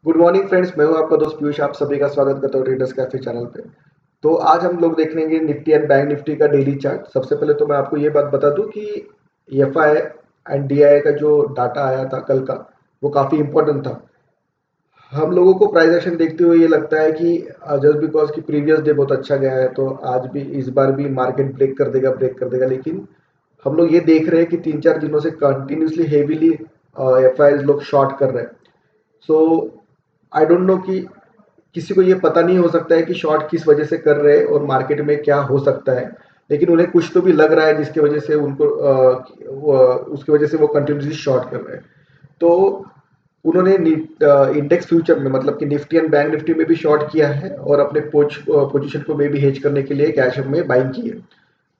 Good morning friends, मैं हूं आपका दोस्त पीयूष। आप सभी का स्वागत करता हूं ट्रेडर्स कैफे चैनल पे। तो आज हम लोग देखेंगे निफ्टी एंड बैंक निफ्टी का डेली चार्ट। सबसे पहले तो मैं आपको ये बात बता दूं कि एफआई एंड डीआई का जो डाटा आया था कल का, वो काफ़ी इंपॉर्टेंट था। हम लोगों को प्राइस एक्शन देखते हुए ये लगता है कि जस्ट बिकॉज कि प्रीवियस डे बहुत अच्छा गया है तो आज भी इस बार भी मार्केट ब्रेक कर देगा। लेकिन हम लोग ये देख रहे हैं कि 3-4 दिनों से कंटिन्यूसली हेवीली एफ लोग शॉर्ट कर रहे हैं। सो आई डोंट नो कि किसी को ये पता नहीं हो सकता है कि शॉर्ट किस वजह से कर रहे हैं और मार्केट में क्या हो सकता है। लेकिन उन्हें कुछ तो भी लग रहा है जिसकी वजह से उनको उसकी वजह से वो कंटिन्यूसली शॉर्ट कर रहे हैं। तो उन्होंने इंडेक्स फ्यूचर में मतलब कि निफ्टी एंड बैंक निफ्टी में भी शॉर्ट किया है और अपने पोजीशन को में भी हेज करने के लिए कैश में बाइंग की है।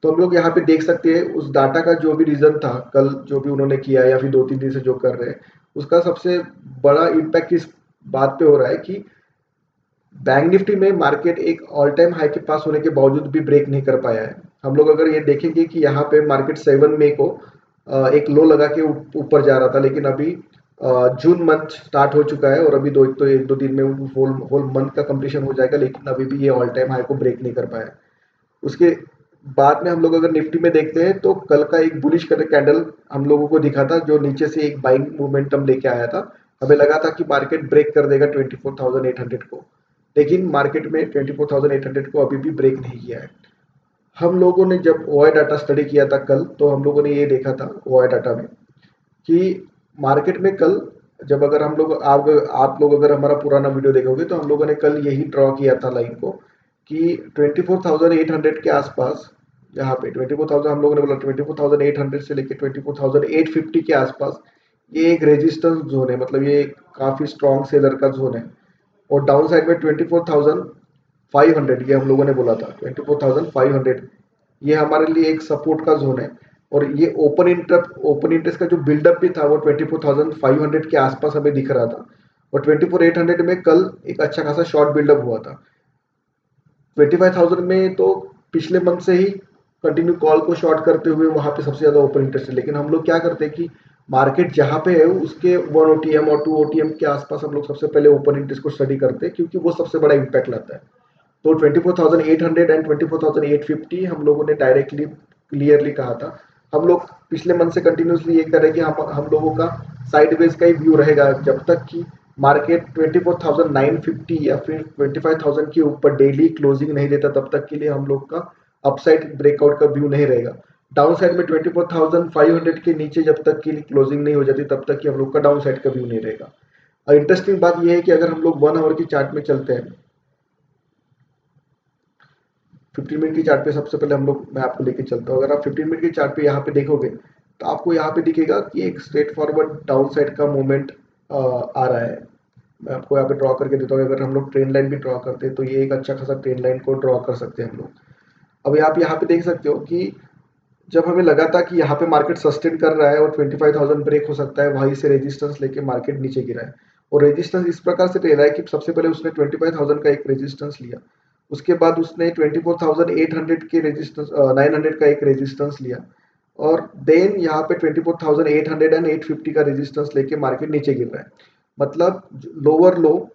तो हम लोग यहाँ पे देख सकते हैं उस डाटा का जो भी रीजन था कल, जो भी उन्होंने किया या फिर 2-3 दिन से जो कर रहे हैं, उसका सबसे बड़ा इम्पैक्ट इस बात पे हो रहा है कि बैंक निफ्टी में मार्केट एक ऑल टाइम हाई के पास होने के बावजूद भी ब्रेक नहीं कर पाया है। हम लोग अगर ये देखेंगे कि यहाँ पे मार्केट 7 मई को एक लो लगा के ऊपर जा रहा था, लेकिन अभी जून मंथ स्टार्ट हो चुका है और अभी एक दो दिन में होल होल मंथ का कंप्लीशन हो जाएगा, लेकिन अभी भी ये ऑल टाइम हाई को ब्रेक नहीं कर पाया। उसके बाद में हम लोग अगर निफ्टी में देखते हैं तो कल का एक बुलिश कलर कैंडल हम लोगों को दिखा था, जो नीचे से एक बाइंग मोमेंटम लेके आया था। हमें लगा था कि मार्केट ब्रेक कर देगा 24,800 को, लेकिन मार्केट में 24,800 को अभी भी ब्रेक नहीं किया है। हम लोगों ने जब ओआई डाटा स्टडी किया था कल, तो हम लोगों ने ये देखा था ओआई डाटा में कि मार्केट में कल, जब अगर हम लोग आप लोग अगर हमारा पुराना वीडियो देखोगे तो हम लोगों ने कल यही ड्रॉ किया था लाइन को कि 24,800 के आसपास, यहाँ पे 24,000 हम लोगों ने बोला 24,800 से लेके 24,850 के आसपास ये एक रेजिस्टेंस जोन है, मतलब ये काफी स्ट्रॉन्ग सेलर का जोन है। और डाउन साइड में 24,500 ये हम लोगों ने बोला था, 24,500 ये हमारे लिए एक सपोर्ट का जोन है। और ये ओपन इंटरेस्ट का जो बिल्डअप भी था वो 24,500 के आसपास हमें दिख रहा था। और 24,800 में कल एक अच्छा खासा शॉर्ट बिल्डअप हुआ था। 25,000 में तो पिछले मंथ से ही कंटिन्यू कॉल को शॉर्ट करते हुए वहां पे सबसे ज्यादा ओपन इंटरेस्ट है। लेकिन हम लोग क्या करते हैं कि मार्केट जहां पे है उसके 1 OTM और 2 OTM के आसपास हम लोग सबसे पहले ओपन इंटरेस्ट को स्टडी करते हैं, क्योंकि वो सबसे बड़ा इम्पैक्ट लाता है। तो 24,800 एंड 24,850 हम लोगों ने डायरेक्टली क्लियरली कहा था। हम लोग पिछले मंथ से कंटिन्यूसली ये कर रहे हैं कि हम लोगों का साइडवेज का ही व्यू रहेगा जब तक कि मार्केट 24,950 या फिर 25,000 के ऊपर डेली क्लोजिंग नहीं देता, तब तक के लिए हम लोग का अपसाइड ब्रेकआउट का व्यू नहीं रहेगा। डाउन साइड में 24,500 के नीचे जब तक की क्लोजिंग नहीं हो जाती तब तक कि हम लोग का डाउन साइड का व्यू नहीं रहेगा। और इंटरेस्टिंग बात यह है कि अगर हम लोग 1 आवर की चार्ट में चलते हैं, 15 मिनट की चार्ट पे सबसे पहले हम लोग मैं आपको लेके चलता हूँ। अगर आप 15 मिनट की चार्ट पे यहाँ पे देखोगे तो आपको यहाँ पे दिखेगा कि एक स्ट्रेट फॉरवर्ड डाउन साइड का मूवमेंट आ रहा है। मैं आपको यहाँ पे ड्रॉ करके देता हूँ। अगर हम लोग ट्रेन लाइन भी ड्रॉ करते हैं तो ये एक अच्छा खासा ट्रेन लाइन को ड्रॉ कर सकते हैं हम लोग। अब आप यहाँ पे देख सकते हो कि जब हमें लगा था कि यहाँ पे मार्केट सस्टेन कर रहा है और 25,000 ब्रेक हो सकता है, वहीं से रेजिस्टेंस लेके मार्केट नीचे गिरा है। और रेजिस्टेंस इस प्रकार से ले रहा है कि सबसे पहले उसने 25,000 का एक रेजिस्टेंस लिया, उसके बाद उसने 24,800 के रेजिस्टेंस 900 का एक रेजिस्टेंस लिया, और देन यहाँ पे 24,800 एंड 850 का रेजिस्टेंस लेके मार्केट नीचे गिर रहा है। मतलब लोअर लो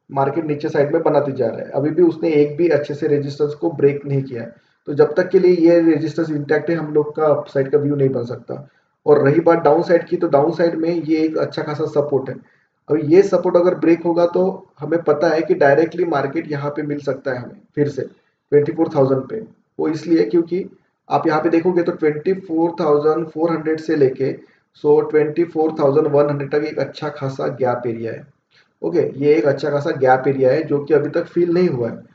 मार्केट नीचे साइड में बनाते जा रहा है। अभी भी उसने एक भी अच्छे से रेजिस्टेंस को ब्रेक नहीं किया है। तो जब तक के लिए ये रेजिस्टेंस इंटैक्ट है हम लोग का अपसाइड का व्यू नहीं बन सकता। और रही बात डाउन साइड की, तो डाउन साइड में ये एक अच्छा खासा सपोर्ट है। अब ये सपोर्ट अगर ब्रेक होगा तो हमें पता है कि डायरेक्टली मार्केट यहाँ पे मिल सकता है हमें फिर से 24,000 पे। वो इसलिए क्योंकि आप यहाँ पे देखोगे तो 24,400 से लेके 24,100 तक एक अच्छा खासा गैप एरिया है। ओके, ये एक अच्छा खासा गैप एरिया है जो कि अभी तक फिल नहीं हुआ है।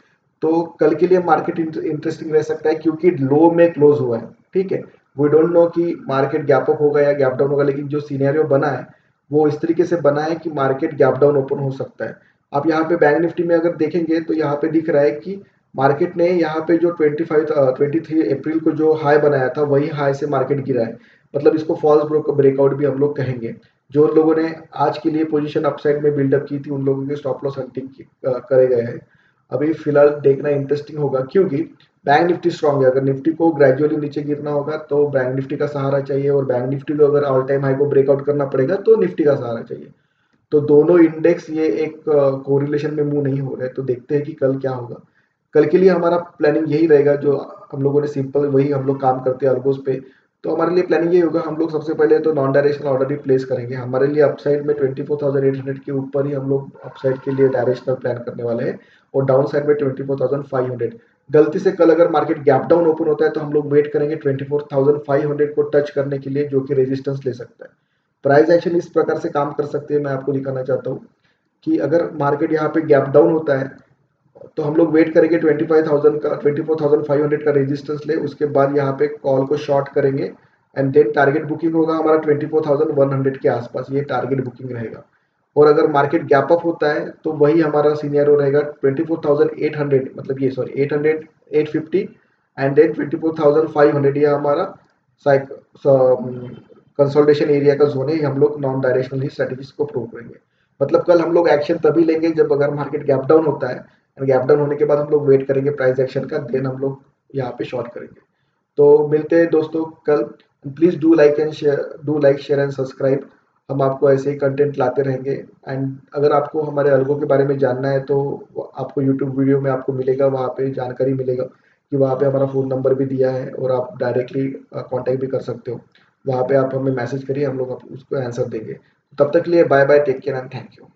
तो कल के लिए मार्केट इंटरेस्टिंग रह सकता है क्योंकि लो में क्लोज हुआ है। ठीक है, वी डोंट नो कि मार्केट गैप अप होगा या गैप डाउन होगा, लेकिन जो सिनेरियो बना है वो इस तरीके से बना है कि मार्केट गैप डाउन ओपन हो सकता है। आप यहाँ पे बैंक निफ्टी में अगर देखेंगे तो यहाँ पे दिख रहा है कि मार्केट ने यहाँ पे जो 23 अप्रैल को जो हाई बनाया था वही हाई से मार्केट गिरा है। मतलब इसको फॉल्स ब्रेकआउट भी हम लोग कहेंगे। जो लोगों ने आज के लिए पोजीशन अपसाइड में बिल्डअप की थी उन लोगों के स्टॉप लॉस हंटिंग करे गए हैं। अभी फिलहाल देखना इंटरेस्टिंग होगा क्योंकि बैंक निफ्टी स्ट्रांग है। अगर निफ्टी को ग्रेजुअली नीचे गिरना होगा तो बैंक निफ्टी का सहारा चाहिए, और बैंक निफ्टी को अगर ऑल टाइम हाई को ब्रेकआउट करना पड़ेगा तो निफ्टी का सहारा चाहिए। तो दोनों इंडेक्स ये एक कोरिलेशन में मूव नहीं हो रहे, तो देखते हैं कि कल क्या होगा। कल के लिए हमारा प्लानिंग यही रहेगा, जो हम लोगों ने सिंपल वही हम लोग काम करते हैं अल्गोस पे। तो हमारे लिए प्लानिंग यही होगा, हम लोग सबसे पहले तो नॉन डायरेक्शनल ऑर्डर ही प्लेस करेंगे। हमारे लिए अपसाइड में 24,800 के ऊपर ही हम लोग अपसाइड के लिए डायरेक्शनल प्लान करने वाले हैं, और डाउन साइड में 24,500। गलती से कल अगर मार्केट गैप डाउन ओपन होता है तो हम लोग वेट करेंगे 24,500 को टच करने के लिए, जो कि रेजिस्टेंस ले सकता है। प्राइस एक्शन इस प्रकार से काम कर सकते हैं, मैं आपको दिखाना चाहता हूँ कि अगर मार्केट यहाँ पे गैप डाउन होता है तो हम लोग वेट करेंगे 25,000 का, 24,500 का रेजिस्टेंस ले, उसके बाद यहाँ पे कॉल को शॉर्ट करेंगे, एंड देन टारगेट बुकिंग होगा हमारा 24,100 के आसपास, ये टारगेट बुकिंग रहेगा। और अगर मार्केट गैप अप होता है तो वही हमारा सीनियरो रहेगा 24,800, मतलब ये सॉरी 800, 850, एंड देन 24,500, ये हमारा कंसोलिडेशन एरिया का जोन है। हम लोग नॉन डायरेक्शनल ही स्ट्रेटेजीज को प्रूव करेंगे। मतलब कल हम लोग एक्शन तभी लेंगे जब अगर मार्केट गैप डाउन होता है, एंड गैप डाउन होने के बाद हम लोग वेट करेंगे प्राइस एक्शन का, देन हम लोग यहाँ पे शॉर्ट करेंगे। तो मिलते हैं दोस्तों कल। Please do like and share, do like share and subscribe. हम आपको ऐसे ही कंटेंट लाते रहेंगे। एंड अगर आपको हमारे अलगो के बारे में जानना है तो आपको यूट्यूब वीडियो में आपको मिलेगा, वहाँ पे जानकारी मिलेगा कि वहाँ पे हमारा फ़ोन नंबर भी दिया है, और आप डायरेक्टली कांटेक्ट भी कर सकते हो। वहाँ पे आप हमें मैसेज करिए, हम लोग उसको आंसर देंगे। तब तक के लिए bye bye, take care and thank you.